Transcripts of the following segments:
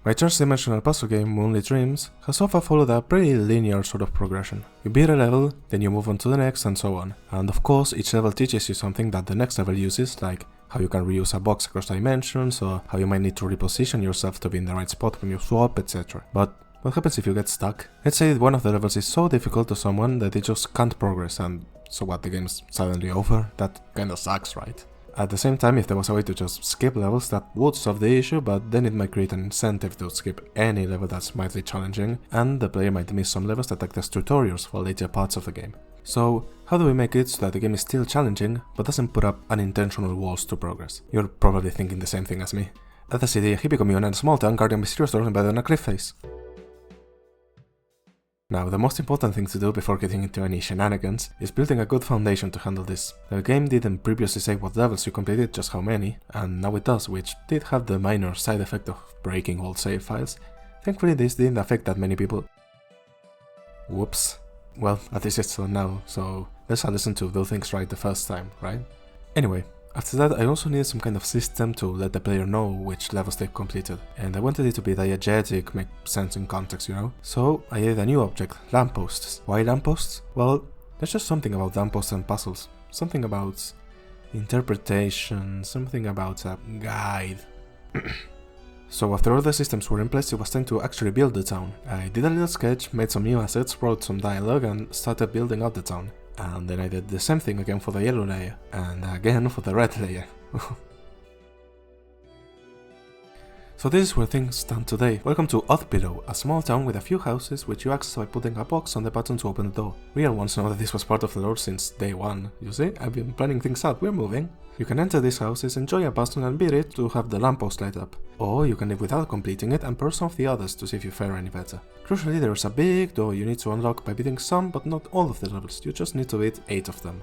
My third-dimensional puzzle game, Moonlit Dreams, has so far followed a pretty linear sort of progression. You beat a level, then you move on to the next and so on. And of course, each level teaches you something that the next level uses, like how you can reuse a box across dimensions, or how you might need to reposition yourself to be in the right spot when you swap, etc. But what happens if you get stuck? Let's say one of the levels is so difficult to someone that they just can't progress, and so what, the game's suddenly over? That kinda sucks, right? At the same time, if there was a way to just skip levels, that would solve the issue, but then it might create an incentive to skip any level that's mildly challenging, and the player might miss some levels that act as tutorials for later parts of the game. So, how do we make it so that the game is still challenging, but doesn't put up unintentional walls to progress? You're probably thinking the same thing as me. At the city, a hippie commune and a small town guarding mysterious doors embedded in a cliff face. Now, the most important thing to do before getting into any shenanigans is building a good foundation to handle this. The game didn't previously say what levels you completed, just how many, and now it does, which did have the minor side effect of breaking old save files. Thankfully this didn't affect that many people. Whoops. Well, at least it's on now, so let's listen to do things right the first time, right? Anyway, after that I also needed some kind of system to let the player know which levels they've completed, and I wanted it to be diegetic, make sense in context, you know? So I added a new object, lampposts. Why lampposts? Well, there's just something about lampposts and puzzles. Something about interpretation, something about a guide. So after all the systems were in place, it was time to actually build the town. I did a little sketch, made some new assets, wrote some dialogue and started building out the town. And then I did the same thing again for the yellow layer, and again for the red layer. So this is where things stand today. Welcome to Below, a small town with a few houses which you access by putting a box on the button to open the door. Real ones know that this was part of the lore since day one. You see, I've been planning things out, we're moving. You can enter these houses, enjoy a button and beat it to have the lamppost light up. Or you can live without completing it and peruse some of the others to see if you fare any better. Crucially, there is a big door you need to unlock by beating some but not all of the levels, you just need to beat 8 of them.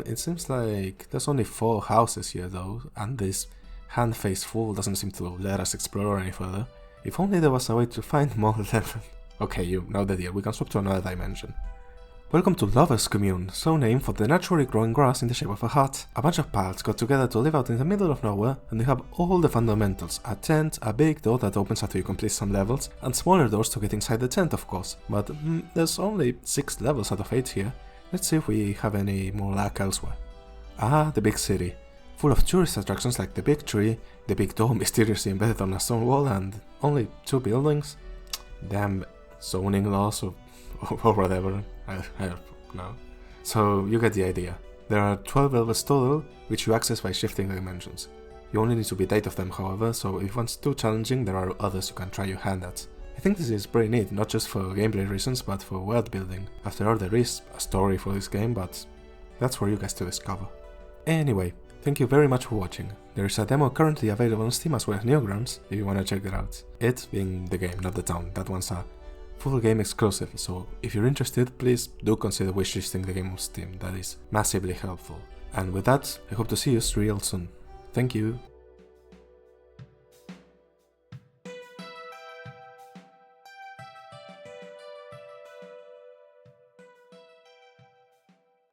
It seems like there's only 4 houses here though, and this hand face full doesn't seem to let us explore any further. If only there was a way to find more levels. Okay, you know the deal, we can swap to another dimension. Welcome to Lover's Commune, so named for the naturally growing grass in the shape of a hut. A bunch of pals got together to live out in the middle of nowhere, and they have all the fundamentals: a tent, a big door that opens after you complete some levels, and smaller doors to get inside the tent of course. But there's only 6 levels out of 8 here. Let's see if we have any more luck elsewhere. Ah, the big city. Full of tourist attractions like the big tree, the big door mysteriously embedded on a stone wall, and only 2 buildings? Damn zoning laws or whatever. I don't know. So you get the idea. There are 12 levels total, which you access by shifting the dimensions. You only need to beat 8 of them however, so if one's too challenging there are others you can try your hand at. I think this is pretty neat, not just for gameplay reasons but for world building. After all, there is a story for this game, but that's for you guys to discover. Anyway, thank you very much for watching. There is a demo currently available on Steam as well as Newgrounds if you wanna check it out. It being the game, not the town. That one's a full game exclusive, so if you're interested, please do consider wishlisting the game on Steam, that is massively helpful. And with that, I hope to see you real soon. Thank you.